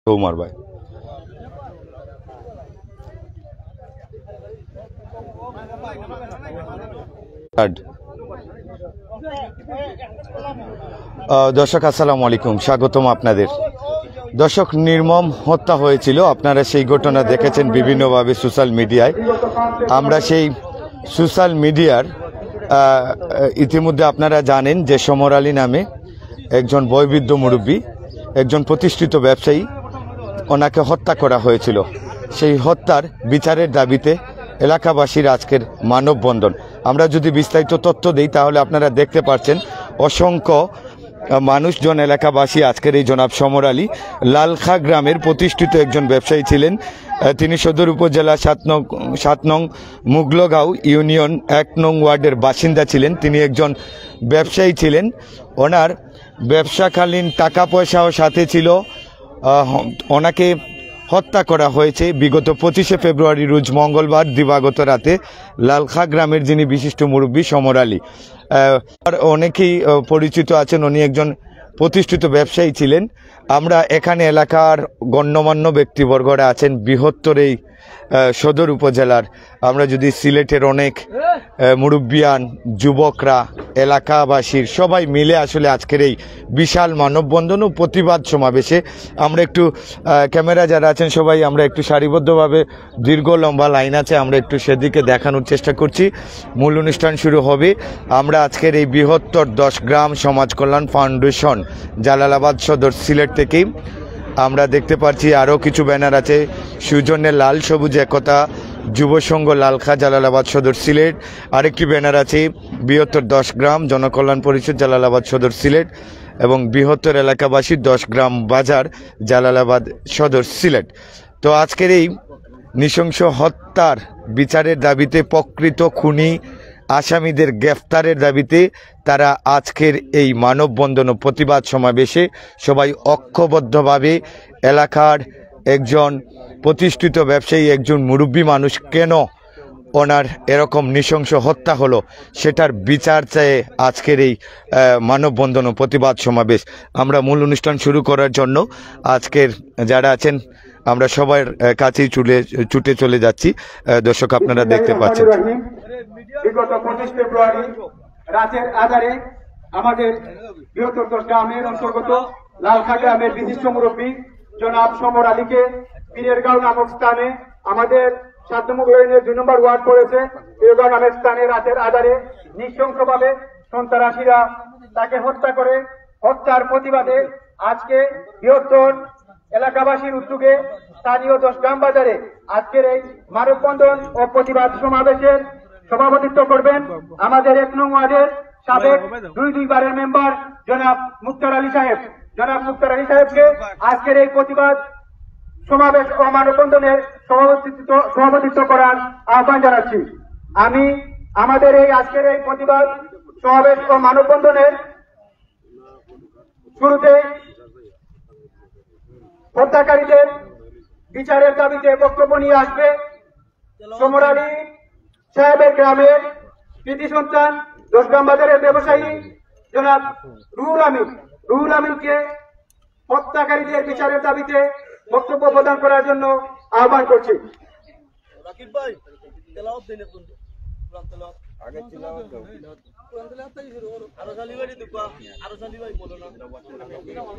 উমার ভাই দর্শক আসসালামু আলাইকুম, স্বাগতম আপনাদের। দর্শক, নির্মম হত্যা হয়েছিল, আপনারা সেই ঘটনা দেখেছেন বিভিন্নভাবে সোশ্যাল মিডিয়ায়। আমরা সেই সোশ্যাল মিডিয়ার ইতিমধ্যে আপনারা জানেন যে সমর আলী নামে একজন বয়োবৃদ্ধ মুরব্বী, একজন প্রতিষ্ঠিত ব্যবসায়ী, ওনাকে হত্যা করা হয়েছিল। সেই হত্যার বিচারের দাবিতে এলাকাবাসীর আজকের মানববন্ধন। আমরা যদি বিস্তারিত তথ্য দিই তাহলে আপনারা দেখতে পাচ্ছেন অসংখ্য মানুষজন, এলাকাবাসী আজকের এই জনাব সমর আলী লালখা গ্রামের প্রতিষ্ঠিত একজন ব্যবসায়ী ছিলেন। তিনি সদর উপজেলা 7 নং মুগলগাঁও ইউনিয়ন 1 নং ওয়ার্ডের বাসিন্দা ছিলেন। তিনি একজন ব্যবসায়ী ছিলেন, ওনার ব্যবসাকালীন টাকা পয়সাও সাথে ছিল। ওনাকে হত্যা করা হয়েছে বিগত 25শে ফেব্রুয়ারি রোজ মঙ্গলবার দিবাগত রাতে লালখা গ্রামের যিনি বিশিষ্ট মুরব্বী সমর আলী। অনেকেই পরিচিত আছেন, উনি একজন প্রতিষ্ঠিত ব্যবসায়ী ছিলেন। আমরা এখানে এলাকার গণ্যমান্য ব্যক্তিবর্গরা আছেন বৃহত্তর এই সদর উপজেলার। আমরা যদি সিলেটের অনেক মুরব্বিয়ান, যুবকরা, এলাকাবাসীর সবাই মিলে আসলে আজকের এই বিশাল মানববন্ধন ও প্রতিবাদ সমাবেশে আমরা একটু ক্যামেরা যারা আছেন সবাই আমরা একটু সারিবদ্ধভাবে, দীর্ঘ লম্বা লাইন আছে, আমরা একটু সেদিকে দেখানোর চেষ্টা করছি। মূল অনুষ্ঠান শুরু হবে। আমরা আজকের এই বৃহত্তর 10 গ্রাম সমাজ কল্যাণ ফাউন্ডেশন জালালাবাদ সদর সিলেট থেকেই আমরা দেখতে পাচ্ছি আরও কিছু ব্যানার আছে। সুজনের লাল সবুজ একতা যুব সংঘ লালখা জালালাবাদ সদর সিলেট। আরেকটি ব্যানার আছে বৃহত্তর 10 গ্রাম জনকল্যাণ পরিষদ জালালাবাদ সদর সিলেট এবং বৃহত্তর এলাকাবাসী 10 গ্রাম বাজার জালালাবাদ সদর সিলেট। তো আজকের এই নৃশংস হত্যার বিচারের দাবিতে, প্রকৃত খুনি আসামিদের গ্রেফতারের দাবিতে তারা আজকের এই মানববন্ধন ও প্রতিবাদ সমাবেশে সবাই ঐক্যবদ্ধভাবে এলাকার একজন প্রতিষ্ঠিত ব্যবসায়ী, একজন মুরব্বী মানুষ কেন ওনার এরকম নৃশংস হত্যা হলো সেটার বিচার চেয়ে আজকের এই মানববন্ধন ও প্রতিবাদ সমাবেশ। আমরা মূল অনুষ্ঠান শুরু করার জন্য আজকের যারা আছেন আমরা সবার কাছেই ছুটে চলে যাচ্ছি। দর্শক আপনারা দেখতে পাচ্ছেন বিগত 25 ফেব্রুয়ারি রাতের আধারে আমাদের বৃহত্তর 10 গ্রামের অন্তর্গত লালখা গ্রামের বিশিষ্ট মুরব্বী জনাব সমর আলীকে পীরেরগাঁও নামক স্থানে, আমাদের 7 নং ইউনিয়নের 2 নম্বর ওয়ার্ড পড়েছে, পীরেরগাঁও নামের স্থানে রাতের আধারে নৃশংসভাবে সন্ত্রাসীরা তাকে হত্যা করে। হত্যার প্রতিবাদে আজকে বৃহত্তর এলাকাবাসীর উদ্যোগে স্থানীয় 10 গ্রাম বাজারে আজকের এই মানববন্ধন ও প্রতিবাদ সমাবেশের সভাপতিত্ব করবেন আমাদের 1 নং ওয়ার্ডের সাবেক 2 বারের মেম্বার জনাব মুক্তার আলী সাহেব। জনাব মুক্তার আলী সাহেবকে আজকের এই প্রতিবাদ সমাবেশ ও মানববন্ধনের সভাপতিত্ব করার আহ্বান জানাচ্ছি। আমি আমাদের এই আজকের এই প্রতিবাদ সমাবেশ ও মানববন্ধনের শুরুতে হত্যাকারীদের বিচারের দাবিতে বক্তব্য নিয়ে আসবে সমর আলী সাহেবের গ্রামের কৃতি সন্তান 10 গ্রাম বাজারের ব্যবসায়ী জনাব রুহুল আমিন। রুহুল আমিনকে হত্যাকারীদের বিচারের দাবিতে বক্তব্য প্রদান করার জন্য আহ্বান করছি।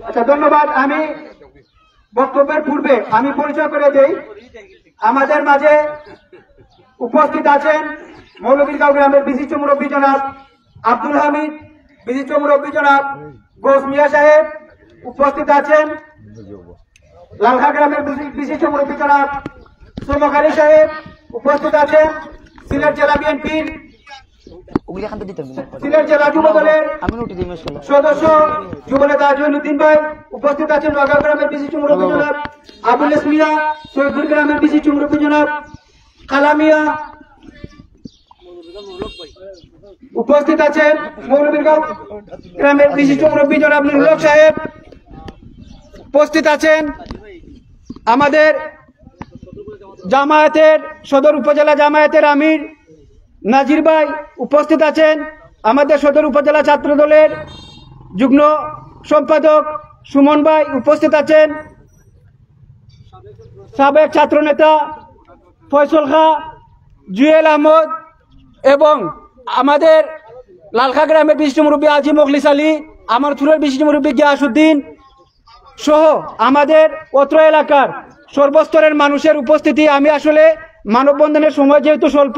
আচ্ছা, ধন্যবাদ। আমি বক্তব্যের পূর্বে আমি পরিচয় করে দেই। আমাদের মাঝে উপস্থিত আছেন মৌলভীরগাঁও গ্রামের বিশিষ্ট মুরব্বী জনাব আব্দুল হামিদ, বিশিষ্ট মুরব্বী জনাব গোস মিয়া সাহেব। উপস্থিত আছেন লালখা গ্রামের বিশিষ্ট মুরব্বী জনাব সোমক আলী সাহেব। উপস্থিত আছেন সিলেট জেলা বিএনপির, সিলেট জেলা যুব দলের সদস্য যুবনেতা জৈনুদ্দিন ভাই। উপস্থিত আছেন নোয়াগাঁও গ্রামের বিশিষ্ট মুরব্বী জনাব আবুল ইসমিয়া, সৈয়দপুর গ্রামের বিশিষ্ট মুরব্বী জনাব কালামিয়া। উপস্থিত আছেন মৌলভীরগাঁও গ্রামের বিশিষ্ট মুরব্বী জনাব নুরুল হক সাহেব। উপস্থিত আছেন আমাদের জামায়াতের সদর উপজেলা জামায়াতের আমির নাজির ভাই। উপস্থিত আছেন আমাদের সদর উপজেলা ছাত্র দলের যুগ্ম সম্পাদক সুমন ভাই। উপস্থিত আছেন সাবেক ছাত্রনেতা ফয়সল খা, জুয়েল আহমদ এবং আমাদের লালখা গ্রামের বিশিষ্ট মুরব্বী আজি মুখলিস আলী, আমারথুরের বিশিষ্ট মুরব্বী গিয়াসউদ্দিন সহ আমাদের অত্র এলাকার সর্বস্তরের মানুষের উপস্থিতি। আমি আসলে মানববন্ধনের সময় যেহেতু স্বল্প,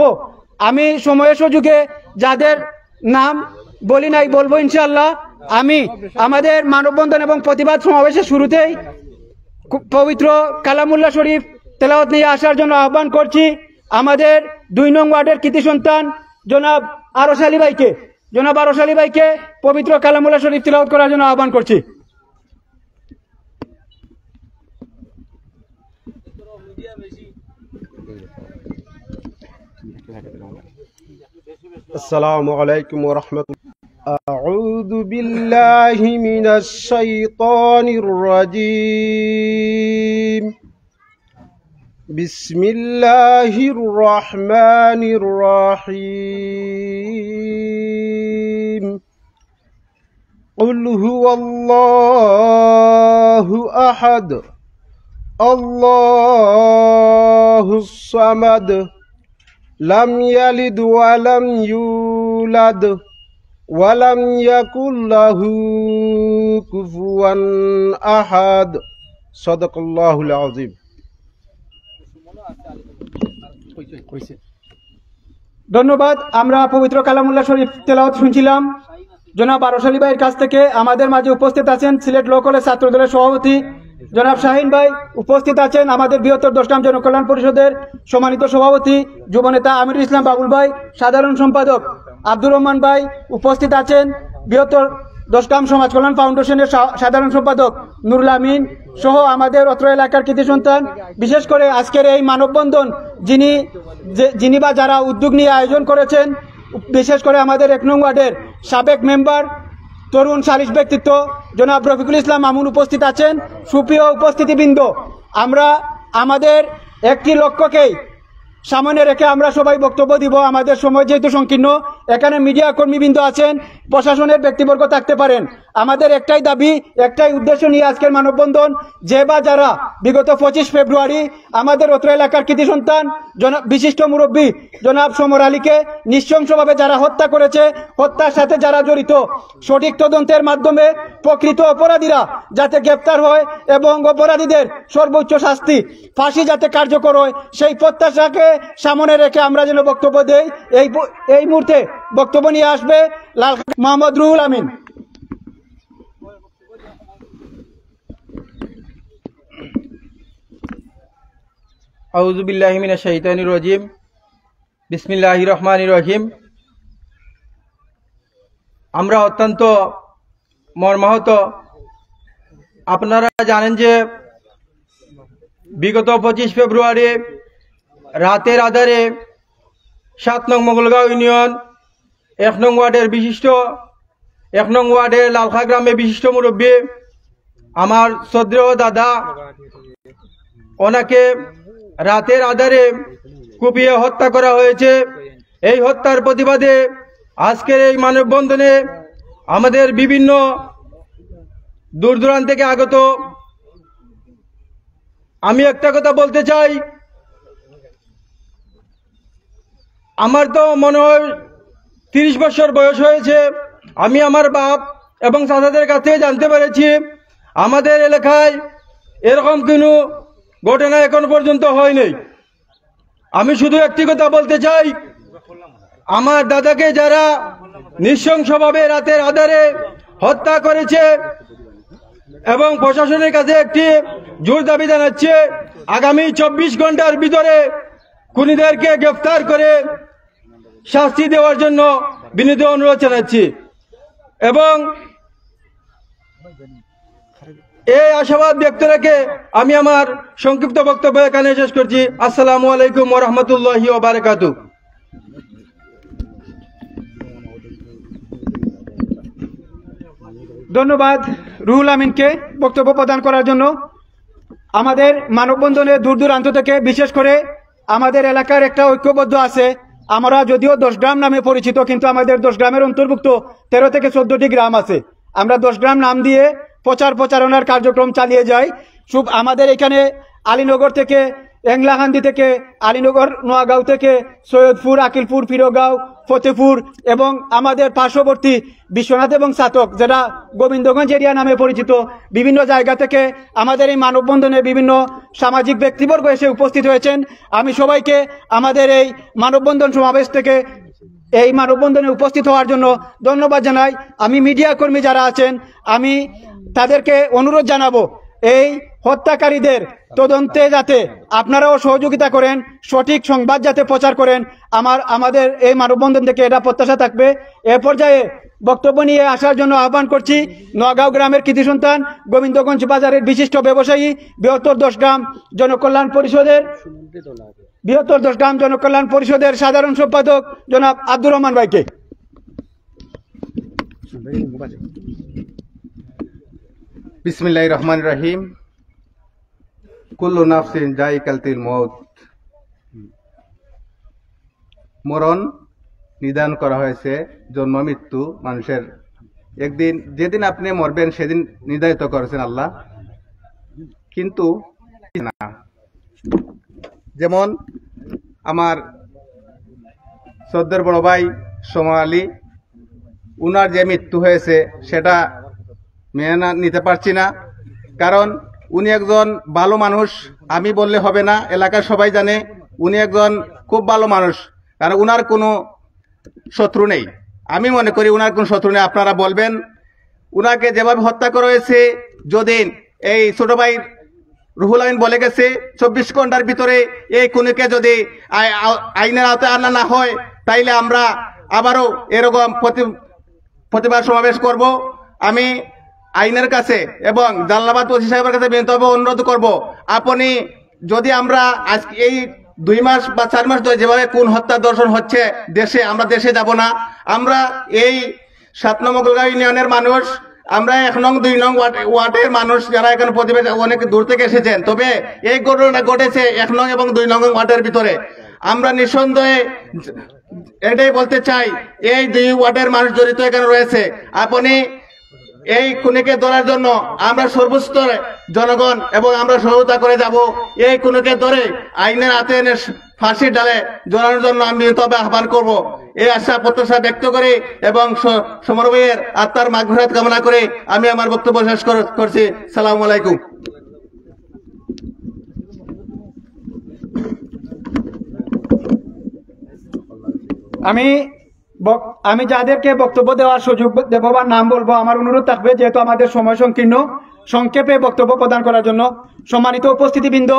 আমি সময়ের সুযোগে যাদের নাম বলি নাই বলবো ইনশাআল্লাহ। আমি আমাদের মানববন্ধন এবং প্রতিবাদ সমাবেশের শুরুতেই পবিত্র কালামুল্লাহ শরীফ তেলাওয়াত নিয়ে আসার জন্য আহ্বান করছি আমাদের 2 নং ওয়ার্ডের কৃতি সন্তান জনাব আরশ আলী ভাইকে পবিত্র কালামুল্লাহ শরীফ তেলাওয়াত করার জন্য আহ্বান করছি। السلام عليكم ورحمة الله. أعوذ بالله من الشيطان الرجيم. بسم الله الرحمن الرحيم. قل هو الله أحد الله الصمد لم يلد ولم يولد ولم يكن له كفوا أحد. صدق الله العظيم. ধন্যবাদ। আমরা পবিত্র কালামুল্লাহ শরীফ তেলাওয়াত শুনছিলাম জনাব আরশ আলী ভাইয়ের কাছ থেকে। আমাদের মাঝে উপস্থিত আছেন সিলেট ল কলেজ ছাত্র দলের সভাপতি জনাব শাহিন ভাই, উপস্থিত আছেন আমাদের বৃহত্তর 10 গ্রাম জনকল্যাণ পরিষদের সম্মানিত সভাপতি যুবনেতা আমিরুল ইসলাম বাবুল ভাই, সাধারণ সম্পাদক আব্দুর রহমান ভাই, উপস্থিত আছেন বৃহত্তর 10 গ্রাম সমাজ কল্যাণ ফাউন্ডেশনের সাধারণ সম্পাদক নুরুল আমিন সহ আমাদের অত্র এলাকার কৃতি সন্তান। বিশেষ করে আজকের এই মানববন্ধন যিনি বা যারা উদ্যোগ নিয়ে আয়োজন করেছেন, বিশেষ করে আমাদের 1 নং ওয়ার্ডের সাবেক মেম্বার তরুণ সালিশ ব্যক্তিত্ব জনাব রফিকুল ইসলাম মামুন উপস্থিত আছেন। সুপ্রিয় উপস্থিতিবৃন্দ, আমরা আমাদের একটি লক্ষ্যকেই সামনে রেখে আমরা সবাই বক্তব্য দিব। আমাদের সময় যেহেতু সংকীর্ণ, এখানে মিডিয়া কর্মীবৃন্দ আছেন, প্রশাসনের ব্যক্তিবর্গ থাকতে পারেন। আমাদের একটাই দাবি, একটাই উদ্দেশ্য নিয়ে আজকের মানববন্ধন, যে বা যারা বিগত 25 ফেব্রুয়ারি আমাদের অত্র এলাকার কৃতি সন্তান বিশিষ্ট মুরব্বী জনাব সমর আলীকে নৃশংসভাবে যারা হত্যা করেছে, হত্যার সাথে যারা জড়িত, সঠিক তদন্তের মাধ্যমে প্রকৃত অপরাধীরা যাতে গ্রেপ্তার হয় এবং অপরাধীদের সর্বোচ্চ শাস্তি ফাঁসি যাতে কার্যকর হয়, সেই প্রত্যাশাকে সামনে রেখে আমরা যেন বক্তব্য দেই। এই মুহূর্তে বক্তব্য নিয়ে আসবে মোহাম্মদ রুহুল আমিন। আউযু বিল্লাহি মিনাশ শাইতানির রাজিম। বিসমিল্লাহির রহমানির রহিম। আমরা অত্যন্ত মর্মাহত। আপনারা জানেন যে বিগত 25 ফেব্রুয়ারি রাতের আধারে 7 নং মোগলগাঁও ইউনিয়ন 1 নং ওয়ার্ডের লালখা গ্রামে বিশিষ্ট মুরব্বী আমার শ্রদ্ধেয় দাদা, ওনাকে রাতের আধারে কুপিয়ে হত্যা করা হয়েছে। এই হত্যার প্রতিবাদে আজকের এই মানববন্ধনে আমাদের বিভিন্ন দূর দূরান্ত থেকে আগত। আমি একটা কথা বলতে চাই, আমার তো মনে হয় 30 বছর বয়স হয়েছে। আমি আমার বাপ এবং চাচাদের কাছ থেকে জানতে পেরেছি আমাদের এলাকায় এরকম কোনো ঘটনা এখন পর্যন্ত হয়নি। আমি শুধু একটি কথা বলতে চাই, আমার দাদাকে যারা নৃশংসভাবে রাতের আধারে হত্যা করেছে এবং প্রশাসনের কাছে একটি জোর দাবি জানাচ্ছে আগামী 24 ঘন্টার ভিতরে খুনিদেরকে গ্রেফতার করে শাস্তি দেওয়ার জন্য বিনীত অনুরোধ জানাচ্ছি। এবং এই আশাবাদ ব্যক্ত রেখে আমি আমার সংক্ষিপ্ত বক্তব্য এখানে শেষ করছি। আসসালামু আলাইকুম ওয়া রাহমাতুল্লাহি ওয়া বারাকাতুহু। ধন্যবাদ রুহুল আমিনকে বক্তব্য প্রদান করার জন্য। আমাদের মানববন্ধনে দূর দূরান্ত থেকে, বিশেষ করে আমাদের এলাকার একটা ঐক্যবদ্ধ আছে। আমরা যদিও 10 গ্রাম নামে পরিচিত, কিন্তু আমাদের 10 গ্রামের অন্তর্ভুক্ত 13 থেকে 14টি গ্রাম আছে। আমরা 10 গ্রাম নাম দিয়ে প্রচারণার কার্যক্রম চালিয়ে যাই। আমাদের এখানে আলীনগর থেকে, এংলাহান্দি থেকে, আলীনগর, নোয়াগাঁও থেকে, সৈয়দপুর, আকিলপুর, ফিরোগাঁও, ফতেপুর এবং আমাদের পার্শ্ববর্তী বিশ্বনাথ এবং চাতক, যেটা গোবিন্দগঞ্জ এরিয়া নামে পরিচিত, বিভিন্ন জায়গা থেকে আমাদের এই মানববন্ধনে বিভিন্ন সামাজিক ব্যক্তিবর্গ এসে উপস্থিত হয়েছেন। আমি সবাইকে আমাদের এই মানববন্ধন সমাবেশ থেকে এই মানববন্ধনে উপস্থিত হওয়ার জন্য ধন্যবাদ জানাই। আমি মিডিয়া কর্মী যারা আছেন, আমি তাদেরকে অনুরোধ জানাবো এই হত্যাকারীদের তদন্তে যাতে আপনারাও সহযোগিতা করেন, সঠিক সংবাদ যাতে প্রচার করেন, আমাদের এই মানববন্ধন থেকে এটা প্রত্যাশা থাকবে। এ পর্যায়ে বক্তব্য নিয়ে আসার জন্য আহ্বান করছি নোয়াগাঁও গ্রামের কৃতি সন্তান, গোবিন্দগঞ্জ বাজারের বিশিষ্ট ব্যবসায়ী, বৃহত্তর 10 গ্রাম জনকল্যাণ পরিষদের সাধারণ সম্পাদক জনাব আব্দুর রহমান ভাইকে। বিসমিল্লাহির রহমানির রহিম। কুল্লু নাফসিন যায়িকাতুল মউত। মরণ নিদান করা হয়েছে, জন্ম মৃত্যু মানুষের একদিন, যেদিন আপনি মরবেন সেদিন নির্ধারিত করেছেন আল্লাহ, কিন্তু না। যেমন আমার শ্রদ্ধের বড় ভাই সমর আলী, উনার যে মৃত্যু হয়েছে সেটা মেনে নিতে পারছি না, কারণ উনি একজন ভালো মানুষ। আমি বললে হবে না, এলাকার সবাই জানে উনি একজন খুব ভালো মানুষ, কারণ উনার কোনো শত্রু নেই। আমি মনে করি উনার কোনো শত্রু নেই। আপনারা বলবেন উনাকে যেভাবে হত্যা করা হয়েছে, যদি এই ছোট ভাই রুহুল আমিন বলে গেছে 24 ঘন্টার ভিতরে এই খুনিকে যদি আইনের আওতায় আনা না হয়, তাইলে আমরা আবারও এরকম প্রতিবাদ সমাবেশ করব। আমি আইনের কাছে এবং জালালাবাদ ওসি সাহেবের কাছে বিনীতভাবে অনুরোধ করব, আপনি যদি আমরা আজকে এই 2 মাস বা 4 মাস ধরে যেভাবে খুন হত্যা দর্শন হচ্ছে দেশে, আমরা দেশে যাব না। আমরা এই 7 নং মোগলগাঁও ইউনিয়নের মানুষ, আমরা 1 নং 2 নং ওয়ার্ডের মানুষ যারা এখানে প্রতিবাদ অনেক দূর থেকে এসেছেন, তবে এই ঘটনা ঘটেছে 1 নং এবং 2 নং ওয়ার্ডের ভিতরে। আমরা নিঃসন্দেহে এটাই বলতে চাই, এই 2 ওয়ার্ডের মানুষ জড়িত এখানে রয়েছে। আপনি এই খুনিকে ধরার জন্য আমরা সর্বস্তরে জনগণ এবং আমরা সহায়তা করে যাব। এই খুনিকে ধরে আইনের হাতে এনে ফাঁসির ডালে জড়ানোর জন্য আমি তবে আহ্বান করব। এই আশা প্রত্যাশা ব্যক্ত করে এবং সমর ভাইয়ের আত্মার মাগফিরাত কামনা করে আমি আমার বক্তব্য শেষ করছি। সালাম আলাইকুম। আমি যাদেরকে বক্তব্য দেওয়ার সুযোগ দেব বা নাম বলবো, আমার অনুরোধ থাকবে, যেহেতু আমাদের সময় সংকীর্ণ, সংক্ষেপে বক্তব্য প্রদান করার জন্য। সম্মানিত উপস্থিতিবৃন্দ,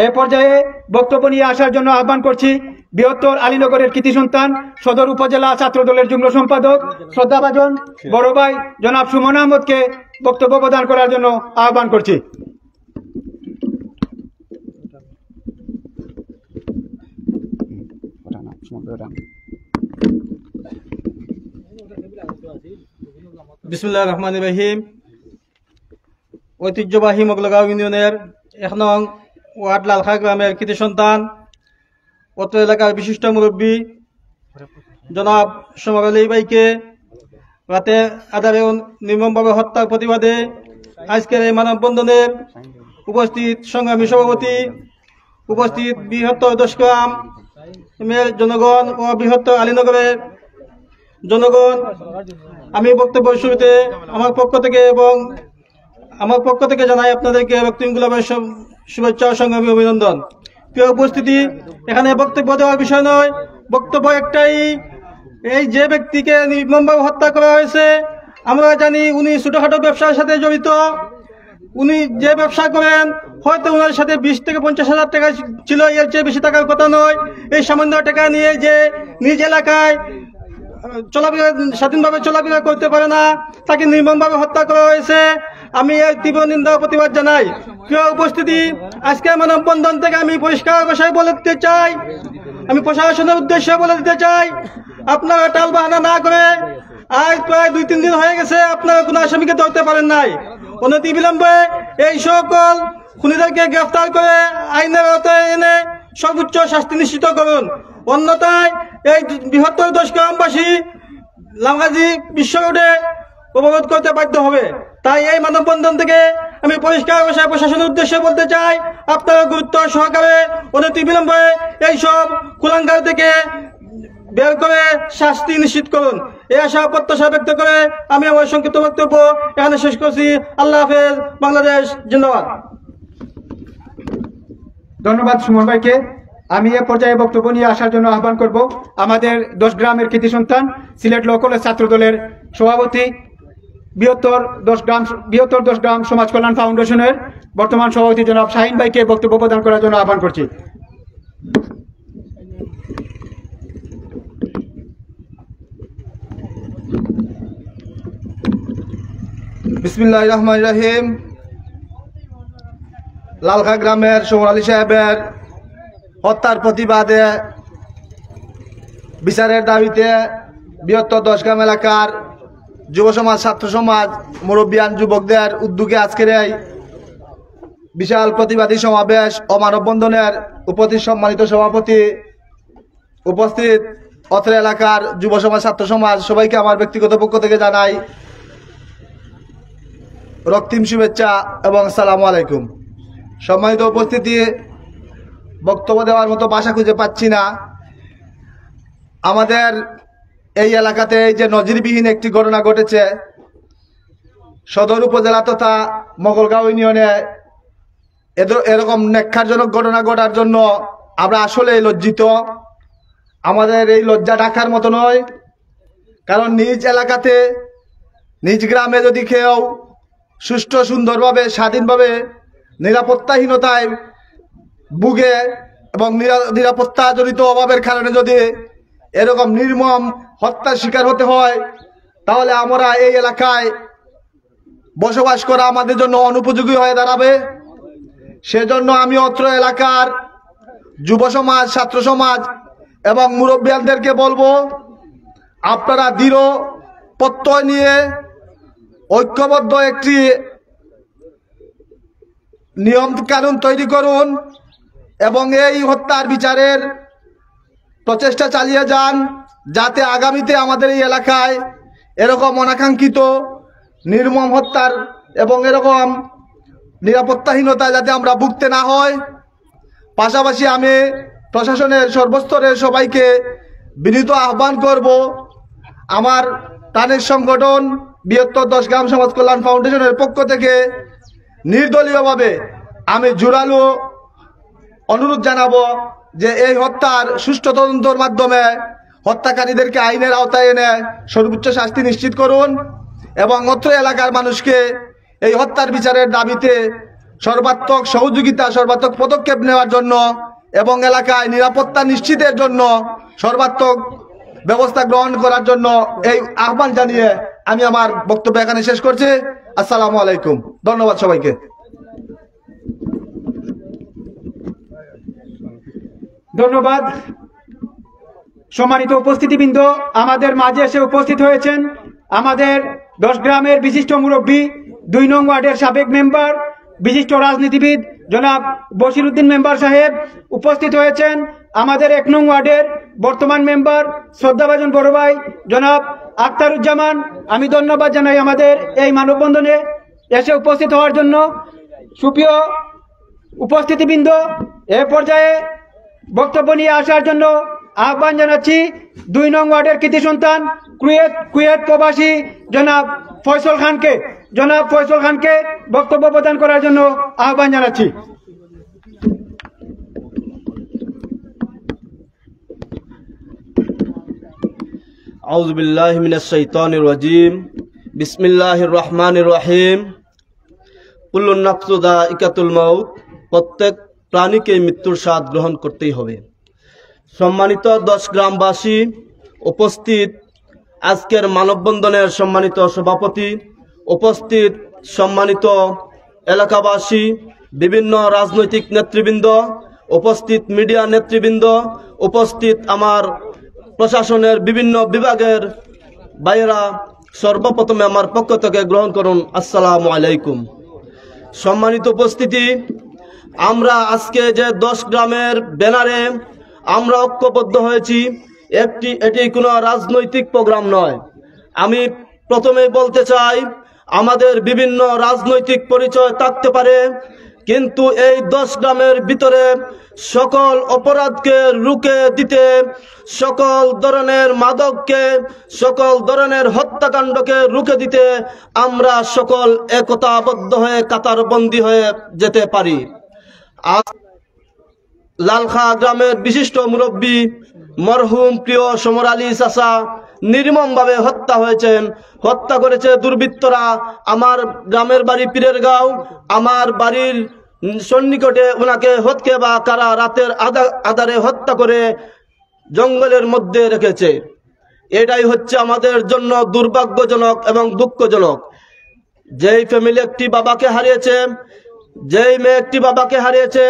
এ পর্যায়ে বক্তব্য নিয়ে আসার জন্য আহ্বান করছি বৃহত্তর আলীনগরের কৃতি সন্তান, সদর উপজেলা ছাত্র দলের যুগ্ম সম্পাদক, শ্রদ্ধাভাজন বড় ভাই জনাব সুমন আহমদকে বক্তব্য প্রদান করার জন্য আহ্বান করছি। বিসমিল্লাহির রহমানির রহিম। ঐতিহ্যবাহী মোগলগাঁও ইউনিয়নের 1 নং ওয়ার্ড লালখা গ্রামের কৃতি সন্তান, অত্র এলাকার বিশিষ্ট মুরব্বী জনাব সমর আলী ভাইকে রাতে আধারে নির্মমভাবে হত্যার প্রতিবাদে আজকের এই মানববন্ধনের উপস্থিত সংগ্রামী সভাপতি, উপস্থিত বৃহত্তর 10 গ্রামের জনগণ ও বৃহত্তর আলীনগরের জনগণ, আমি বক্তব্য শুরুতে আমার পক্ষ থেকে জানাই আপনাদেরকে রক্তিম গোলাপের শুভেচ্ছা ও সংগ্রামী অভিনন্দন। প্রিয় উপস্থিতি, এখানে বক্তব্য দেওয়ার বিষয় নয়, বক্তব্য একটাই, এই যে ব্যক্তিকে নির্মমভাবে হত্যা করা হয়েছে, আমরা জানি উনি ছোটখাটো ব্যবসার সাথে জড়িত। উনি যে ব্যবসা করেন, হয়তো ওনার সাথে 20 থেকে 50 হাজার টাকা ছিল, এর চেয়ে বেশি টাকার কথা নয়। এই সামান্য টাকা নিয়ে যে নিজ এলাকায় স্বাধীনভাবে চলাফেরা করতে পারে না, তাকে নির্মমভাবে হত্যা করা হয়েছে। আমি এর তীব্র নিন্দা প্রতিবাদ জানাই। প্রিয় উপস্থিতি, আজকে মানববন্ধন থেকে আমি পরিষ্কার ভাষায় বলে দিতে চাই, আমি প্রশাসনের উদ্দেশ্যে বলে দিতে চাই, আপনারা টাল বাহানা না করে, আজ প্রায় 2-3 দিন হয়ে গেছে আপনারা কোনো আসামিকে ধরতে পারেন নাই। অনতি বিলম্বে এই সকল খুনিদেরকে গ্রেফতার করে আইনের আওতায় এনে সর্বোচ্চ শাস্তি নিশ্চিত করুন। অন্যথায় এই বৃহত্তর 10 গ্রামবাসী লালগাজী বিশ্ব রোডে অবরোধ করতে বাধ্য হবে। তাই এই মানববন্ধন থেকে আমি পরিষ্কার ভাষায় প্রশাসনের উদ্দেশ্যে বলতে চাই, আপনারা গুরুত্ব সহকারে অনতি বিলম্বে এইসব কুলাঙ্গার থেকে বের করে শাস্তি নিশ্চিত করুন। এই আশা প্রত্যাশা ব্যক্ত করে আমি আমার সংক্ষিপ্ত বক্তব্য এখানে শেষ করছি। আল্লাহ হাফেজ। বাংলাদেশ জিন্দাবাদ। ধন্যবাদ সুমন ভাইকে। আমি এ পর্যায়ে বক্তব্য নিয়ে আসার জন্য আহ্বান করব আমাদের 10 গ্রামের কৃতি সন্তান সিলেট ল কলেজ ছাত্র দলের সভাপতি, বৃহত্তর 10 গ্রাম সমাজ কল্যাণ ফাউন্ডেশনের বর্তমান সভাপতি জনাব শাহিন ভাইকে বক্তব্য প্রদান করার জন্য আহ্বান করছি। বিসমিল্লাহির রহমানির রহিম। লালখা গ্রামের সমর আলী সাহেবের হত্যার প্রতিবাদে বিচারের দাবিতে বৃহত্তর 10 গ্রাম এলাকার যুব সমাজ, ছাত্র সমাজ, মুরব্বিয়ান যুবকদের উদ্যোগে আজকের এই বিশাল প্রতিবাদী সমাবেশ ও মানববন্ধনের সম্মানিত সভাপতি, উপস্থিত অত্র এলাকার যুব সমাজ, ছাত্র সমাজ সবাইকে আমার ব্যক্তিগত পক্ষ থেকে জানাই রক্তিম শুভেচ্ছা এবং আসসালামু আলাইকুম। সম্মানিত উপস্থিতি, বক্তব্য দেওয়ার মতো ভাষা খুঁজে পাচ্ছি না। আমাদের এই এলাকাতে এই যে নজিরবিহীন একটি ঘটনা ঘটেছে, সদর উপজেলা তথা মগলগাঁও ইউনিয়নে এরকম নেক্ষারজনক ঘটনা ঘটার জন্য আমরা আসলে লজ্জিত। আমাদের এই লজ্জা ঢাকার মতো নয়, কারণ নিজ এলাকাতে, নিজ গ্রামে যদি কেউ সুষ্ঠু সুন্দরভাবে স্বাধীনভাবে নিরাপত্তাহীনতায় ভুগে এবং নিরাপত্তাজনিত অভাবের কারণে যদি এরকম নির্মম হত্যার শিকার হতে হয়, তাহলে আমরা এই এলাকায় বসবাস করা আমাদের জন্য অনুপযোগী হয়ে দাঁড়াবে। সেজন্য আমি অত্র এলাকার যুব সমাজ, ছাত্র সমাজ এবং মুরব্বিয়ানদেরকে বলবো, আপনারা দৃঢ় প্রত্যয় নিয়ে ঐক্যবদ্ধ একটি নিয়ম কানুন তৈরি করুন এবং এই হত্যার বিচারের প্রচেষ্টা চালিয়ে যান, যাতে আগামীতে আমাদের এই এলাকায় এরকম অনাকাঙ্ক্ষিত নির্মম হত্যার এবং এরকম নিরাপত্তাহীনতা যাতে আমরা ভুগতে না হয়। পাশাপাশি আমি প্রশাসনের সর্বস্তরের সবাইকে বিনীত আহ্বান করব, আমার প্রাণের সংগঠন বৃহত্তর 10 গ্রাম সমাজ কল্যাণ ফাউন্ডেশনের পক্ষ থেকে নির্দলীয়ভাবে আমি জোরালো অনুরোধ জানাবো যে এই হত্যার সুষ্ঠু তদন্তের মাধ্যমে হত্যাকারীদেরকে আইনের আওতায় এনে সর্বোচ্চ শাস্তি নিশ্চিত করুন এবং অত্র এলাকার মানুষকে এই হত্যার বিচারের দাবিতে সর্বাত্মক সহযোগিতা, সর্বাত্মক পদক্ষেপ নেওয়ার জন্য এবং এলাকায় নিরাপত্তা নিশ্চিতের জন্য সর্বাত্মক ব্যবস্থা গ্রহণ করার জন্য এই আহ্বান জানিয়ে আমি আমার বক্তব্য এখানে শেষ করছি। আসসালামু আলাইকুম। ধন্যবাদ সবাইকে। ধন্যবাদ। সম্মানিত উপস্থিতিবৃন্দ, আমাদের মাঝে এসে উপস্থিত হয়েছেন আমাদের 10 গ্রামের বিশিষ্ট মুরব্বী, 2 নং ওয়ার্ডের সাবেক মেম্বার, বিশিষ্ট রাজনীতিবিদ জনাব বশির উদ্দিন মেম্বার সাহেব। উপস্থিত হয়েছেন আমাদের 1 নং ওয়ার্ডের বর্তমান মেম্বার, শ্রদ্ধাভাজন বড় ভাই জনাব আখতারুজ্জামান। আমি ধন্যবাদ জানাই আমাদের এই মানববন্ধনে এসে উপস্থিত হওয়ার জন্য। সুপ্রিয় উপস্থিতিবৃন্দ, এ পর্যায়ে বক্তব্য নিয়ে আসার জন্য আহ্বান জানাচ্ছি 2 নং ওয়ার্ডের কৃতি সন্তান, কুয়েত প্রবাসী জনাব ফয়সল খানকে বক্তব্য প্রদান করার জন্য আহ্বান জানাচ্ছি। আউযু বিল্লাহি মিনাশ শাইতানির রাজিম। বিসমিল্লাহির রহমানির রহিম। কুল্লুন নাফসু যায়িকাতুল মাউত। প্রত্যেক প্রাণীকে মৃত্যুর স্বাদ গ্রহণ করতেই হবে। সম্মানিত 10 গ্রামবাসী, উপস্থিত আজকের মানববন্ধনের সম্মানিত সভাপতি, উপস্থিত সম্মানিত এলাকাবাসী, বিভিন্ন রাজনৈতিক নেতৃবৃন্দ, উপস্থিত মিডিয়া নেতৃবৃন্দ, উপস্থিত আমার প্রশাসনের বিভিন্ন বিভাগের ভাইয়েরা, সর্বপ্রথমে আমার পক্ষ থেকে গ্রহণ করুন আসসালামু আলাইকুম। সম্মানিত উপস্থিতি, আমরা আজকে যে 10 গ্রামের ব্যানারে আমরা ঐক্যবদ্ধ হয়েছি, এটি কোনো রাজনৈতিক প্রোগ্রাম নয়। আমি প্রথমেই বলতে চাই, আমাদের বিভিন্ন রাজনৈতিক পরিচয় থাকতে পারে, কিন্তু এই 10 গ্রামের ভিতরে সকল অপরাধকে রুখে দিতে, সকল ধরনের মাদককে, সকল ধরনের হত্যাকাণ্ডকে রুখে দিতে আমরা সকল একতাবদ্ধ হয়ে কাতারবন্দী হয়ে যেতে পারি। আজ লালখা গ্রামের বিশিষ্ট মুরব্বী মরহুম প্রিয় সমর আলী চাচা নির্মমভাবে হত্যা হয়েছেন। হত্যা করেছে দুর্বৃত্তরা। আমার গ্রামের বাড়ি পীরের গাঁও, আমার বাড়ির সন্নিকটে ওনাকে হত্যা বা কারা রাতের আধারে হত্যা করে জঙ্গলের মধ্যে রেখেছে। এটাই হচ্ছে আমাদের জন্য দুর্ভাগ্যজনক এবং দুঃখজনক। যেই ফ্যামিলি একটি বাবাকে হারিয়েছে, যেই মেয়ে একটি বাবাকে হারিয়েছে,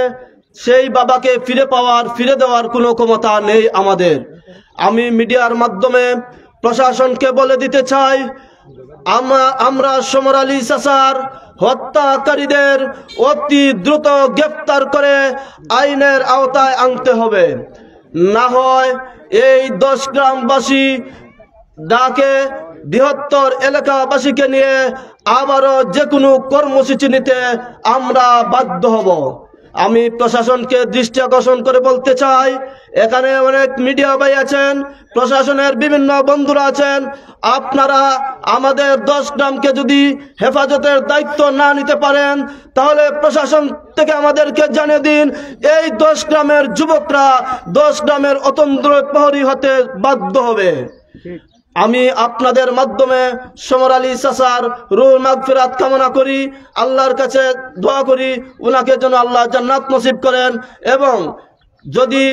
সেই বাবাকে ফিরে দেওয়ার কোনো ক্ষমতা নেই আমাদের। আমি মিডিয়ার মাধ্যমে প্রশাসনকে বলে দিতে চাই, আমরা সমর আলী চাচার হত্যাকারীদের অতি দ্রুত গ্রেফতার করে আইনের আওতায় আনতে হবে। না হয় এই 10 গ্রামবাসী ডাকে বৃহত্তর এলাকাবাসীকে নিয়ে আবারও যে কোনো কর্মসূচি নিতে আমরা বাধ্য হব। আমি প্রশাসনকে দৃষ্টি আকর্ষণ করে বলতে চাই, এখানে অনেক মিডিয়া ভাই আছেন, প্রশাসনের বিভিন্ন বন্ধুরা আছেন, আপনারা আমাদের 10 গ্রামকে যদি হেফাজতের দায়িত্ব না নিতে পারেন তাহলে প্রশাসন থেকে আমাদেরকে জানিয়ে দিন। এই 10 গ্রামের যুবকরা 10 গ্রামের অতন্ত্র প্রহরী হতে বাধ্য হবে। আমি আপনাদের মাধ্যমে সমর আলী চাচার রূহ মাগফিরাত কামনা করি, আল্লাহর কাছে দোয়া করি উনাকে যেন আল্লাহ জান্নাত নসিব করেন। এবং যদি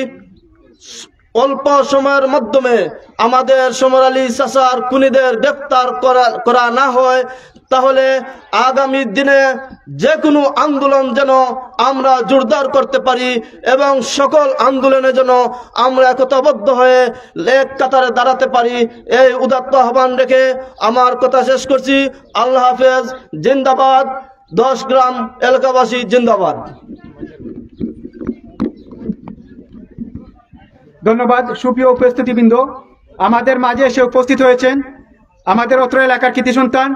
অল্প সময়ের মাধ্যমে আমাদের সমর আলী চাচার খুনিদের গ্রেফতার করা না হয় তাহলে আগামী দিনে যে কোনো আন্দোলন যেন আমরা জোরদার করতে পারি এবং সকল আন্দোলনে যেন আমরা একতাবদ্ধ হয়ে এক কাতারে দাঁড়াতে পারি, এই উদাত্ত আহ্বান রেখে আমার কথা শেষ করছি। আল্লাহ হাফেজ। জিন্দাবাদ 10 গ্রাম এলাকাবাসী, জিন্দাবাদ। ধন্যবাদ। সুপ্রিয় উপস্থিতিবৃন্দ, আমাদের মাঝে এসে উপস্থিত হয়েছেন আমাদের অত্র এলাকার কৃতি সন্তান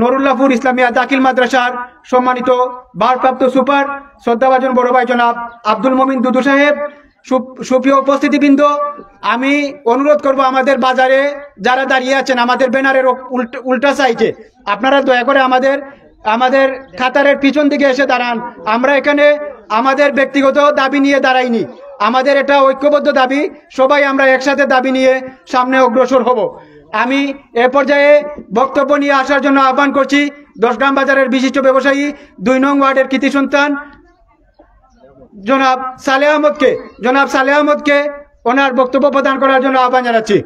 নুরুল্লাহপুর ইসলামিয়া দাখিল মাদ্রাসার সম্মানিত ভারপ্রাপ্ত সুপার শ্রদ্ধাভাজন বড় ভাই জনাব আব্দুল মমিন দুদু সাহেব। সুপ্রিয় উপস্থিতিবৃন্দ, আমি অনুরোধ করব আমাদের বাজারে যারা দাঁড়িয়ে আছেন আমাদের ব্যানারের উল্টা সাইডে, আপনারা দয়া করে আমাদের কাতারের পিছন দিকে এসে দাঁড়ান। আমরা এখানে আমাদের ব্যক্তিগত দাবি নিয়ে দাঁড়াইনি, আমাদের এটা ঐক্যবদ্ধ দাবি, সবাই আমরা একসাথে দাবি নিয়ে সামনে অগ্রসর হব। আমি এ পর্যায়ে বক্তব্য নিয়ে আসার জন্য আহ্বান করছি 10 গ্রাম বাজারের বিশিষ্ট ব্যবসায়ী 2 নং ওয়ার্ডের কৃতি সন্তান জনাব সালেহ আহমদকে ওনার বক্তব্য প্রদান করার জন্য আহ্বান জানাচ্ছি।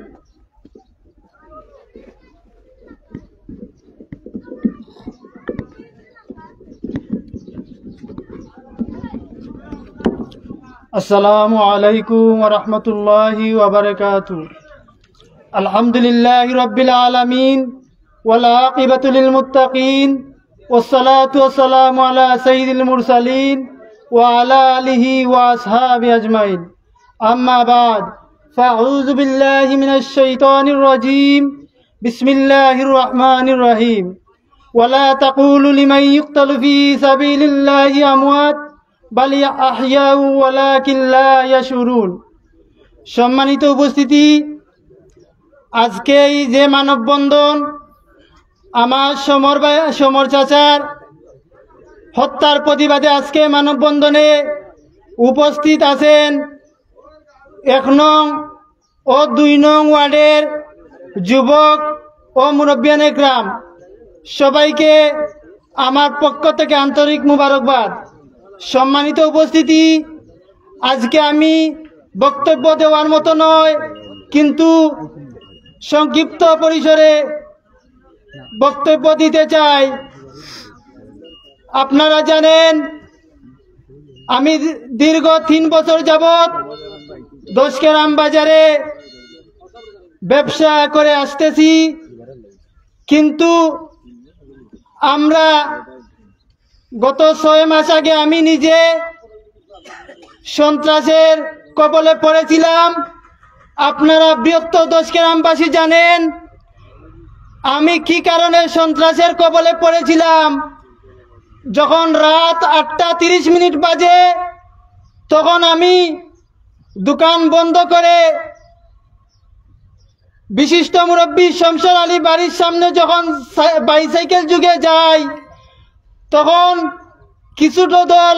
আসসালামু আলাইকুম ওয়া রাহমাতুল্লাহি ওয়া বারাকাতুহু। আলহামদুলিল্লাহি রাব্বিল আলামিন ওয়াল আকিবাতু লিল মুত্তাকিন ওয়াসসালাতু ওয়াসসালামু আলা সাইয়্যিদিল মুরসালিন ওয়া আলা আলিহি ওয়া আসহাবিহি আজমাইন। আম্মা বাদ, ফাআউযু বিল্লাহি মিনাশ শাইতানির রাজীম। বিসমিল্লাহির রহমানির রহিম। ওয়ালা তাকুলু লিমান ইউকতালু ফি সাবিলিল্লাহি আমওয়াত বাল আহইয়াউ ওয়ালাকিন লা ইয়াশউরুন। সম্মানিত উপস্থিতি, আজকে এই যে মানববন্ধন, আমার সমর চাচার হত্যার প্রতিবাদে আজকে মানববন্ধনে উপস্থিত আছেন 1 নং ও 2 নং ওয়ার্ডের যুবক ও মুরব্বিয়ানে গ্রাম। সবাইকে আমার পক্ষ থেকে আন্তরিক মুবারকবাদ। সম্মানিত উপস্থিতি, আজকে আমি বক্তব্য দেওয়ার মতো নয়, কিন্তু সংক্ষিপ্ত পরিসরে বক্তব্য দিতে চাই। আপনারা জানেন আমি দীর্ঘ 3 বছর যাবৎ 10 গ্রাম বাজারে ব্যবসা করে আসতেছি, কিন্তু আমরা গত 6 মাস আগে আমি নিজে সন্ত্রাসের কবলে পড়েছিলাম। আপনারা বৃহত্তর 10 গ্রামবাসী জানেন আমি কি কারণে সন্ত্রাসের কবলে পড়েছিলাম। যখন রাত 8:30 বাজে তখন আমি দোকান বন্ধ করে বিশিষ্ট মুরব্বী শমশার আলী বাড়ির সামনে যখন বাইসাইকেল যুগে যাই, তখন কিছুটা দল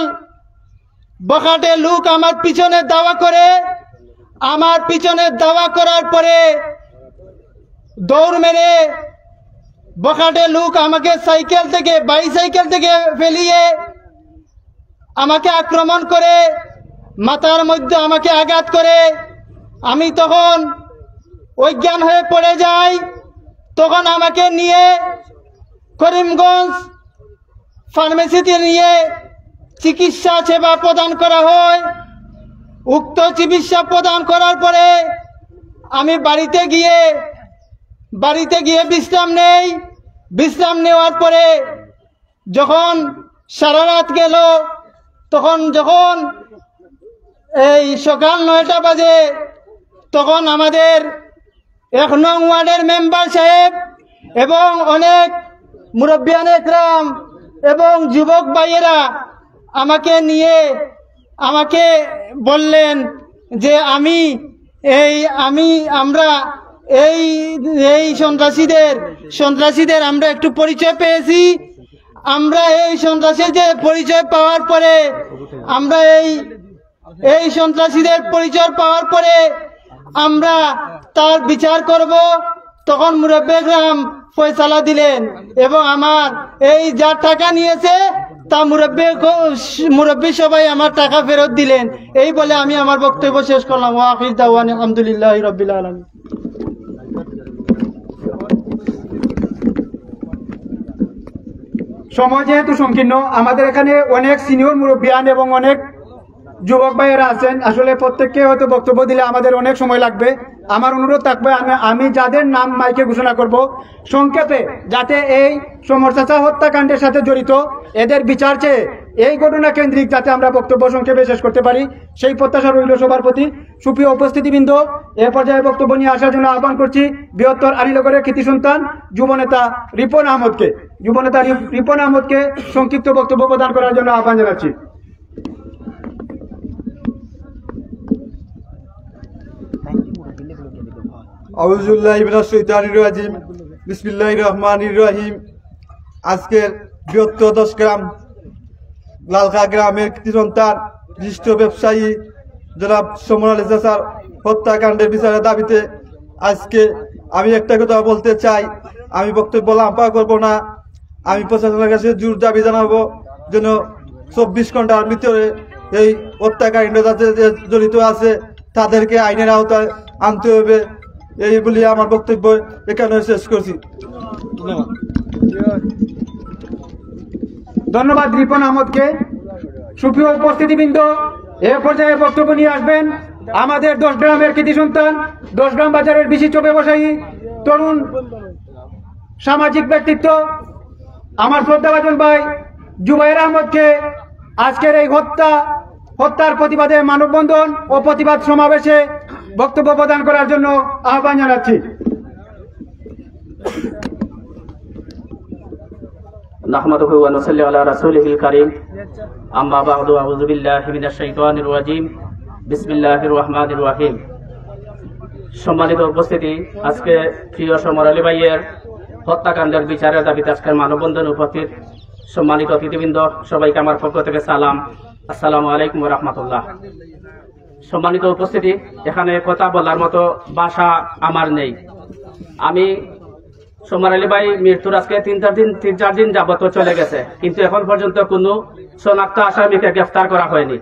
বখাটে লোক আমার পিছনে দাওয়া করে, আমার পিছনে দাওয়া করার পরে দৌড় মেরে বখাটে লোক আমাকে বাইসাইকেল থেকে ফেলিয়ে আমাকে আক্রমণ করে, মাথার মধ্যে আমাকে আঘাত করে। আমি তখন অজ্ঞান হয়ে পড়ে যাই। তখন আমাকে নিয়ে করিমগঞ্জ ফার্মেসিতে নিয়ে চিকিৎসা সেবা প্রদান করা হয়। উক্ত চিকিৎসা প্রদান করার পরে আমি বাড়িতে গিয়ে বিশ্রাম নেই। বিশ্রাম নেওয়ার পরে যখন সারা রাত গেল, তখন যখন এই সকাল 9টা বাজে, তখন আমাদের 1 নং ওয়ার্ডের মেম্বার সাহেব এবং অনেক মুরব্বিয়ান একরাম এবং যুবক ভাইয়েরা আমাকে বললেন যে আমরা এই সন্ত্রাসীদের আমরা একটু পরিচয় পেয়েছি। আমরা এই সন্ত্রাসীদের পরিচয় পাওয়ার পরে এই সন্ত্রাসীদের পরিচয় পাওয়ার পরে আমরা তার বিচার করব। তখন মুরব্বিয়ান ফয়সালা দিলেন এবং আমার এই যার টাকা নিয়েছে তা মুরব্বী সবাই আমার টাকা ফেরত দিলেন। এই বলে আমি আমার বক্তব্য শেষ করলাম। ওয়া আখির দাওয়ানা আলহামদুলিল্লাহি রাব্বিল আলামিন। সময় যেহেতু সংকীর্ণ, আমাদের এখানে অনেক সিনিয়র মুরব্বিয়ান এবং অনেক যুবক ভাইয়েরা আছেন। আসলে প্রত্যেককে হয়তো বক্তব্য দিলে আমাদের অনেক সময় লাগবে। আমার অনুরোধ থাকবে আমি যাদের নাম মাইকে ঘোষণা করব সংক্ষেপে, যাতে এই সমর চাচা হত্যাকাণ্ডের সাথে জড়িত এদের বিচার চেয়ে এই ঘটনা কেন্দ্রিক যাতে আমরা বক্তব্য সংক্ষেপে শেষ করতে পারি, সেই প্রত্যাশা রইল সবার প্রতি। সুপ্রিয় উপস্থিতিবৃন্দ, এ পর্যায়ে বক্তব্য নিয়ে আসার জন্য আহ্বান করছি বৃহত্তর আলীনগরের কৃতি সন্তান যুবনেতা রিপন আহমদকে সংক্ষিপ্ত বক্তব্য প্রদান করার জন্য আহ্বান জানাচ্ছি। আউযুবিল্লাহি মিনাশ শাইতানির রাজিম। বিসমিল্লাহির রহমানির রহিম। আজকের বৃহত্তর 10 গ্রাম লালখা গ্রামের কৃতি সন্তান বিশিষ্ট ব্যবসায়ী জনাব সমর আলী চাচার হত্যাকাণ্ডের বিচারের দাবিতে আজকে আমি একটা কথা বলতে চাই। আমি বক্তব্য লম্বা করব না। আমি প্রশাসনের কাছে জোর দাবি জানাবো যেন 24 ঘন্টার ভিতরে এই হত্যাকাণ্ডে যাদের জড়িত আছে তাদেরকে আইনের আওতায় আনতে হবে। এই বলে আমার বক্তব্য এখানে শেষ করছি। ধন্যবাদ রিপন আহমদকে। সুপ্রিয় উপস্থিতিবৃন্দ, এ পর্যায়ে বক্তব্য নিয়ে আসবেন আমাদের 10 গ্রামের কৃতি সন্তান, 10 গ্রাম বাজারের বিশিষ্ট ব্যবসায়ী, তরুণ সামাজিক ব্যক্তিত্ব, আমার শ্রদ্ধাভাজন ভাই জুবাইর আহমদকে আজকের এই হত্যার প্রতিবাদে মানববন্ধন ও প্রতিবাদ সমাবেশে বক্তব্য প্রদান করার জন্য আহ্বান জানাচ্ছি। নাহমাদুহু ওয়া নুসাল্লি আলা রাসূলিহিল কারীম। আম্মা বা'দু, আউযু বিল্লাহি মিনাশ শাইতানির রাজীম। বিসমিল্লাহির রহমানির রহিম। সম্মানিত উপস্থিতি, আজকে প্রিয় সমর আলী ভাইয়ের হত্যাকাণ্ডের বিচারের দাবিতে আজকের মানববন্ধন উপস্থিত সম্মানিত অতিথিবৃন্দ, সবাইকে আমার পক্ষ থেকে সালাম। আসসালামু আলাইকুম ওয়া রাহমাতুল্লাহ। সম্মানিত উপস্থিতি, এখানে কথা বলার মতো ভাষা আমার নেই। আমি সমর আলী ভাই মৃত্যুর আজকে 3-4 দিন যাবত চলে গেছে, কিন্তু এখন পর্যন্ত কোনো শনাক্ত আসামিকে গ্রেফতার করা হয়নি।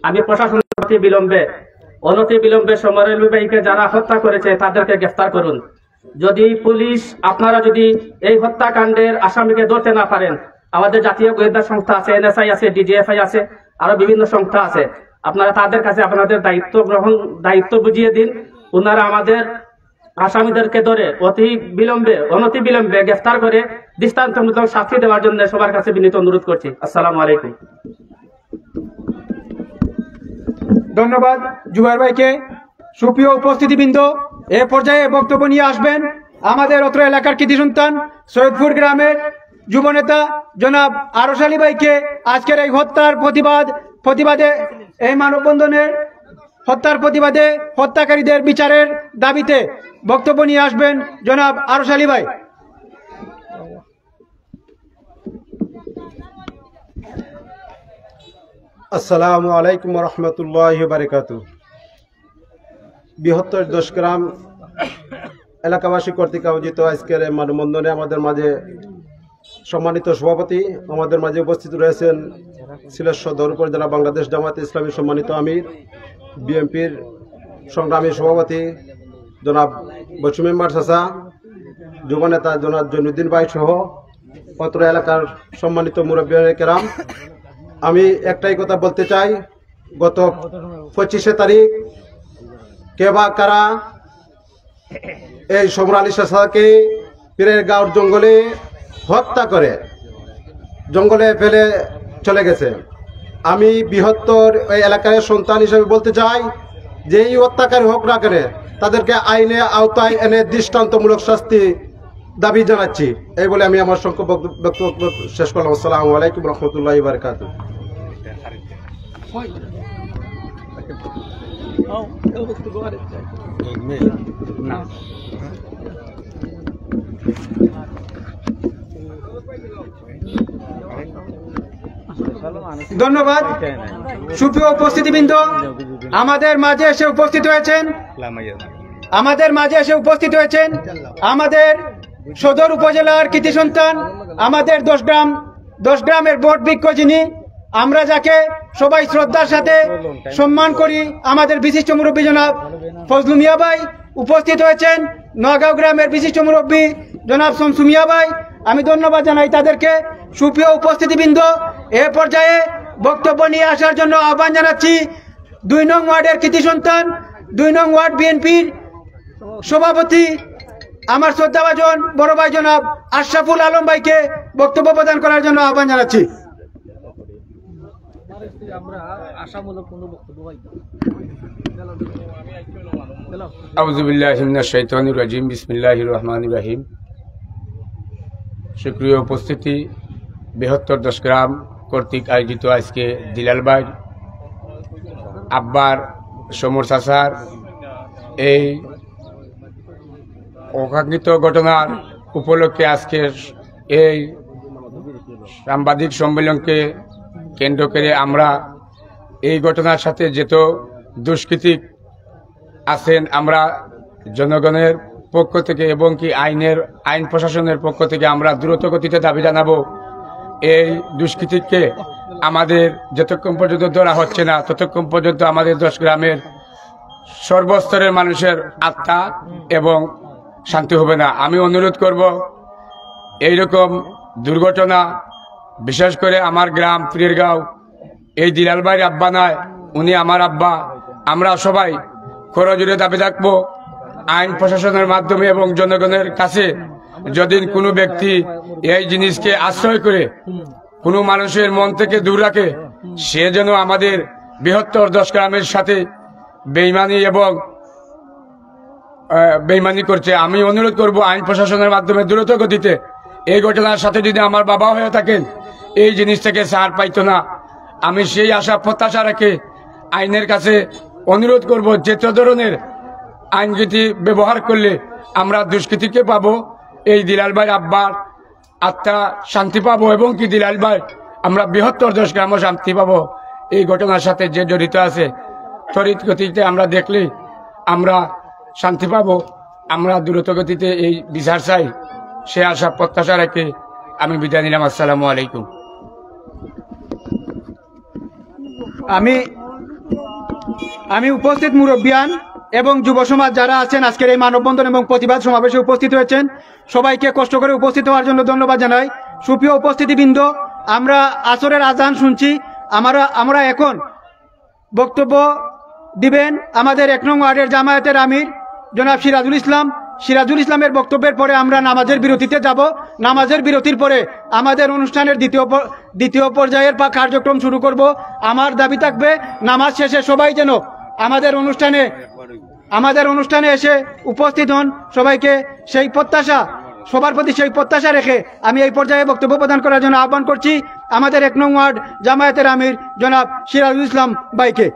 আমি প্রশাসনের অনতি বিলম্বে সমর আলী ভাইকে যারা হত্যা করেছে তাদেরকে গ্রেফতার করুন। যদি পুলিশ আপনারা যদি এই হত্যাকাণ্ডের আসামিকে ধরতে না পারেন, আমাদের জাতীয় গোয়েন্দা সংস্থা আছে, NSI আছে, DGFI আছে, আরো বিভিন্ন সংস্থা আছে, আপনারা তাদের কাছে আপনাদের দায়িত্ব বুঝিয়ে দিন। ওনারা আমাদের আসামিদেরকে ধরে অনতি বিলম্বে গ্রেফতার করে দৃষ্টান্তমূলক শাস্তি দেওয়ার জন্য সবার কাছে বিনীত অনুরোধ করছি। আসসালামু আলাইকুম। ধন্যবাদ জুবাইর ভাইকে। সুপ্রিয় উপস্থিতিবৃন্দ, এ পর্যায়ে বক্তব্য নিয়ে আসবেন আমাদের অত্র এলাকার কৃতি সন্তান সৈয়দপুর গ্রামের যুবনেতা জনাব আরশ আলী ভাইকে আজকের এই হত্যার প্রতিবাদে এই মানববন্ধনের হত্যার প্রতিবাদে হত্যাকারীদের বিচারের দাবিতে বক্তব্য নিয়ে আসবেন জনাব আরশ আলী ভাই। আসসালামু আলাইকুম রহমতুল্লাহি বারাকাতুহু। বৃহত্তর 10 গ্রাম এলাকাবাসী কর্তৃক আয়োজিত আজকের এই মানববন্ধনে আমাদের মাঝে সম্মানিত সভাপতি, আমাদের মাঝে উপস্থিত রয়েছেন সিলেট সদর উপজেলা বাংলাদেশ জামায়াতে ইসলামী সম্মানিত আমির, বিএনপির সংগ্রামী সভাপতি জনাব বসু মেম্বার চাচা, যুবনেতা জনাব জৈনুদ্দিন ভাই সহ অত্র এলাকার সম্মানিত মুরব্বিয়ানে কেরাম। আমি একটাই কথা বলতে চাই, গত 25 তারিখ কে বা কারা এই সমর আলী চাচাকে পীরের গাঁওর জঙ্গলে হত্যা করে জঙ্গলে ফেলে চলে গেছে। আমি বৃহত্তর এই এলাকার সন্তান হিসেবে বলতে চাই যে এই হত্যাকারী হোক না কেন তাদেরকে আইনে আওতায় এনে দৃষ্টান্তমূলক শাস্তি দাবি জানাচ্ছি। এই বলে আমি আমার সংক্ষেপ বক্তব্য শেষ করলাম। আসসালামু আলাইকুম রহমতুল্লাহি বারাকাতুহু। ধন্যবাদ। সুপ্রিয় উপস্থিতিবৃন্দ, আমাদের মাঝে এসে উপস্থিত হয়েছেন আমাদের সদর উপজেলার কৃতি সন্তান, আমাদের 10 গ্রামের ভোট বৃক্ষ, যিনি আমরা যাকে সবাই শ্রদ্ধার সাথে সম্মান করি, আমাদের বিশিষ্ট মুরব্বী জনাব ফজলু মিয়া ভাই উপস্থিত হয়েছেন। নগাঁও গ্রামের বিশিষ্ট মুরব্বী জনাব শমসু মিয়া ভাই, আমি ধন্যবাদ জানাই তাদেরকে। সুপ্রিয় উপস্থিতিবৃন্দ, এ পর্যায়ে বক্তব্য নিয়ে আসার জন্য আহ্বান জানাচ্ছি 2 নং ওয়ার্ডের কৃতি সন্তান, 2 নং ওয়ার্ড বিএনপির সভাপতি আমার শ্রদ্ধাভাজন বড় ভাই জনাব আশরাফুল আলম ভাইকে বক্তব্য প্রদান করার জন্য আহ্বান জানাচ্ছি। আউযু বিল্লাহি মিনাশ শাইতানির রাজিম। বিসমিল্লাহির রহমানির রহিম। সুপ্রিয় উপস্থিতি, বৃহত্তর 10 গ্রাম কর্তৃক আয়োজিত আজকে দিলালবাই আব্বার সমর চাচার এই অকাঙ্ক্ষিত ঘটনার উপলক্ষে আজকে এই সাংবাদিক সম্মেলনকে কেন্দ্র করে আমরা এই ঘটনার সাথে যত দুষ্কৃতী আছেন আমরা জনগণের পক্ষ থেকে এবং কি আইন প্রশাসনের পক্ষ থেকে আমরা দ্রুত গতিতে দাবি জানাবো, এই দুষ্কৃতীকে আমাদের যতক্ষণ পর্যন্ত ধরা হচ্ছে না ততক্ষণ পর্যন্ত আমাদের 10 গ্রামের সর্বস্তরের মানুষের আত্মা এবং শান্তি হবে না। আমি অনুরোধ করব, এইরকম দুর্ঘটনা বিশেষ করে আমার গ্রাম পীরের গাঁও, এই দিলাল ভাইয়ের আব্বা নয়, উনি আমার আব্বা। আমরা সবাই করজোড়ে দাবি রাখবো আইন প্রশাসনের মাধ্যমে এবং জনগণের কাছে, যদি কোনো ব্যক্তি এই জিনিসকে আশ্রয় করে কোনো মানুষের মন থেকে দূর রাখে, সে যেন আমাদের বৃহত্তর 10 গ্রামের সাথে বেইমানি করছে। আমি অনুরোধ করব আইন প্রশাসনের মাধ্যমে দ্রুত গতিতে, এই ঘটনার সাথে যদি আমার বাবা হয়ে থাকেন এই জিনিস থেকে ছাড় পাইতো না। আমি সেই আশা প্রত্যাশা রেখে আইনের কাছে অনুরোধ করব, যে ধরনের আইনগতি ব্যবহার করলে আমরা দুষ্কৃতীকে পাবো, এই দিলাল ভাই আব্বার আত্মা শান্তি পাবো এবং কি দিলাল ভাই আমরা বৃহত্তর 10 গ্রামও শান্তি পাবো। এই ঘটনার সাথে যে জড়িত আছে ত্বরিত গতিতে আমরা দেখলে আমরা শান্তি পাবো। আমরা দ্রুত গতিতে এই বিচার চাই, সে আশা প্রত্যাশা রেখে আমি বিদায় নিলাম। আসসালামু আলাইকুম। আমি উপস্থিত মুরব্বিয়ান এবং যুব সমাজ যারা আছেন আজকের এই মানববন্ধন এবং প্রতিবাদ সমাবেশে উপস্থিত হয়েছেন, সবাইকে কষ্ট করে উপস্থিত হওয়ার জন্য ধন্যবাদ জানাই। সুপ্রিয় উপস্থিতিবৃন্দ, আমরা আসরের আজান শুনছি। আমরা এখন বক্তব্য দিবেন আমাদের 1 নং ওয়ার্ডের জামায়াতের আমির জনাব সিরাজুল ইসলামের বক্তব্যের পরে আমরা নামাজের বিরতিতে যাব। নামাজের বিরতির পরে আমাদের অনুষ্ঠানের দ্বিতীয় পর্যায়ের কার্যক্রম শুরু করব। আমার দাবি থাকবে নামাজ শেষে সবাই যেন আমাদের অনুষ্ঠানে আমাদের অনুষ্ঠানে এসে উপস্থিত হন। সবাইকে সেই প্রত্যাশা, সবার প্রতি সেই প্রত্যাশা রেখে আমি এই পর্যায়ে বক্তব্য প্রদান করার জন্য আহ্বান করছি আমাদের 1 নং ওয়ার্ড জামায়াতের আমির জনাব সিরাজুল ইসলাম ভাইকে।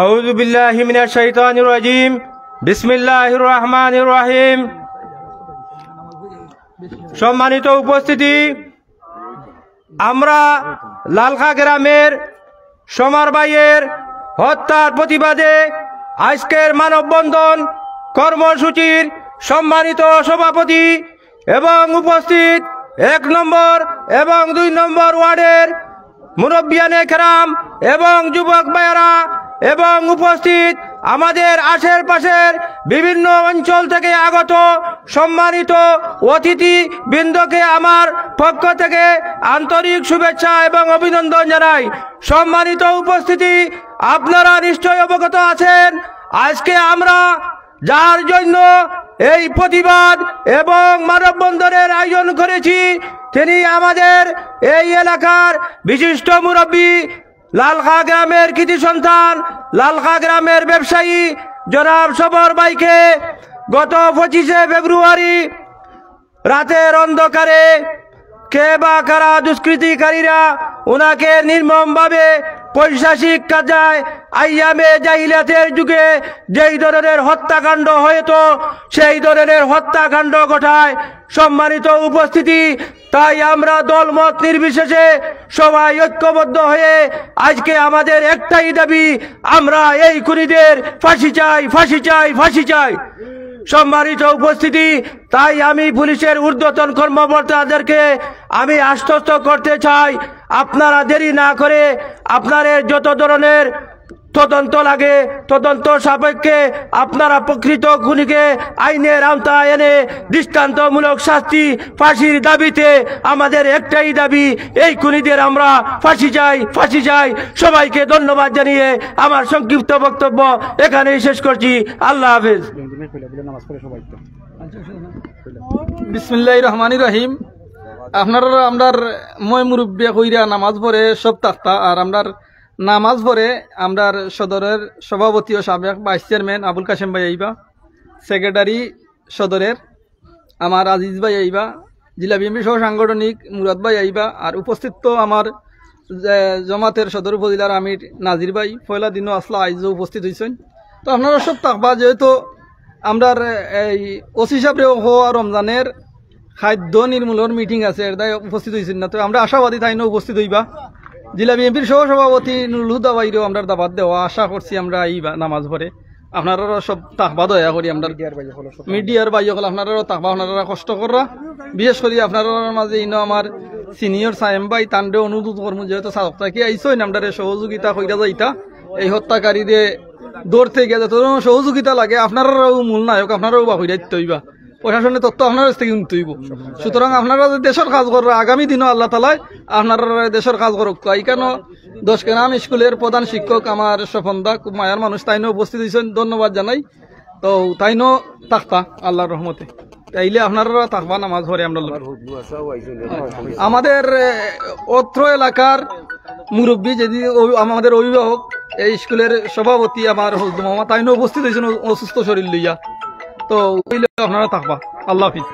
আউযু বিল্লাহি মিনাশ শাইতানির রাজিম। বিসমিল্লাহির রহমানির রহিম। সম্মানিত উপস্থিতি, আমরা লালখা গ্রামের সমর ভাইয়ের হত্যার প্রতিবাদে আজকের মানববন্ধন কর্মসূচির সম্মানিত সভাপতি এবং উপস্থিত 1 নম্বর এবং 2 নম্বর ওয়ার্ডের মুরব্বিয়ানে কেরাম এবং যুবক ভাইয়েরা এবং উপস্থিত আমাদের আশেপাশের বিভিন্ন অঞ্চল থেকে আগত সম্মানিত অতিথি বৃন্দকে আমার পক্ষ থেকে আন্তরিক শুভেচ্ছা এবং অভিনন্দন জানাই। সম্মানিত উপস্থিতি, আপনারা নিশ্চয় অবগত আছেন আজকে আমরা যার জন্য এই প্রতিবাদ এবং মানববন্ধনের আয়োজন করেছি তিনি আমাদের এই এলাকার বিশিষ্ট মুরব্বী, লালখা গ্রামের কৃতি সন্তান, লালখা গ্রামের ব্যবসায়ী জনাব সবর ভাইকে গত 25শে ফেব্রুয়ারি রাতের অন্ধকারে কে বা কারা দুষ্কৃতিকারীরা ওনাকে নির্মমভাবে পৈশাচিক কাজায় আইয়ামে জাহিলিয়াতের যুগে যেই ধরনের হত্যাকাণ্ড হয়তো সেই ধরনের হত্যাকাণ্ড ঘটায়। সম্মানিত উপস্থিতি, তাই আমরা দলমত নির্বিশেষে সবাই ঐক্যবদ্ধ হয়ে আজকে আমাদের একটাই দাবি, আমরা এই খুনিদের ফাঁসি চাই, ফাঁসি চাই, ফাঁসি চাই। সম্মানিত উপস্থিতি, তাই আমি পুলিশের ঊর্ধ্বতন কর্মকর্তাদেরকে আমি আশ্বস্ত করতে চাই, আপনারা দেরি না করে আপনাদের যত ধরনের তদন্ত লাগে তদন্ত সাপেক্ষে আপনারা প্রকৃত খুনিকে আইনের আওতায় এনে দৃষ্টান্তমূলক শাস্তি ফাঁসির দাবিতে আমাদের একটাই দাবি, এই খুনিদের আমরা ফাঁসি চাই, ফাঁসি চাই। সবাইকে ধন্যবাদ জানিয়ে আমার সংক্ষিপ্ত বক্তব্য এখানেই শেষ করছি। আল্লাহ হাফেজ। বিসমিল্লাহির রহমানির রহিম। আপনারা আমরার মই মুরব্বী কইরা নামাজ পড়ে সব তাক্তা আর আমরার নামাজ পড়ে আমরার সদরের সভাপতি ও সাবেক ভাইস চেয়ারম্যান আবুল কাশেম ভাই আইবা, সেক্রেটারি সদরের আমার আজিজ ভাই আইবা, জেলা বিএমপি সহ সাংগঠনিক মুরাদ ভাই আইবা, আর উপস্থিত তো আমার জমাতের সদর উপজেলার আমির নাজির ভাই পয়লা দিনও আসলা আইজও উপস্থিত হয়েছেন। তো আপনারা সব থাকবা, যেহেতু আমরার এই ওসি সাহেব হওয়া রমজানের খাদ্য নির্মূলর মিটিং আছে তাই উপস্থিত হয়েছেন না, তো আমরা আশাবাদী তাই না উপস্থিত হইবা। জেলা বিএনপির সহ সভাপতি নুরুল হুদা ভাইরেও আমরা দাবাত দেওয়া আশা করছি আমরা এই নামাজ পড়ে আপনারা সব তাকবা দয়া করি আমরা মিডিয়ার বাইরে হল আপনারা তাকবা, আপনারা কষ্ট করা, বিশেষ করে আপনার মাঝে ইনো আমার সিনিয়র সায়েম ভাই তান্ডে অনুরোধ করবো, যেহেতু সাতটাকে আইসই আমরা সহযোগিতা কইরা যাইতা এই হত্যাকারীদের দৌড় থেকে যাতে সহযোগিতা লাগে, আপনারাও মূল নায়ক, আপনারাও বা হইরা দিতে হইবা, প্রশাসনের তথ্য আপনার কাছ থেকে উন্নতি হইব। সুতরাং আপনারা দেশের কাজ করবে, আগামী দিনও আল্লাহ তালায় আপনারা দেশের কাজ করুক। এইখানে 10 গ্রাম স্কুলের প্রধান শিক্ষক আমার স্বপনদা, খুব মায়ার মানুষ, তাইনও উপস্থিত হয়েছেন, ধন্যবাদ জানাই। তো তাইনও তাকতা আল্লাহর রহমতে তাইলে আপনারা তাকবা নামাজ পড়ে। আমরা আমাদের অত্র এলাকার মুরব্বী যদি আমাদের অভিভাবক এই স্কুলের সভাপতি আমার হজদুম মামা তাইনও উপস্থিত হয়েছেন অসুস্থ শরীর লইয়া, তো আপনারা থাকবা। আল্লাহ হাফিজ।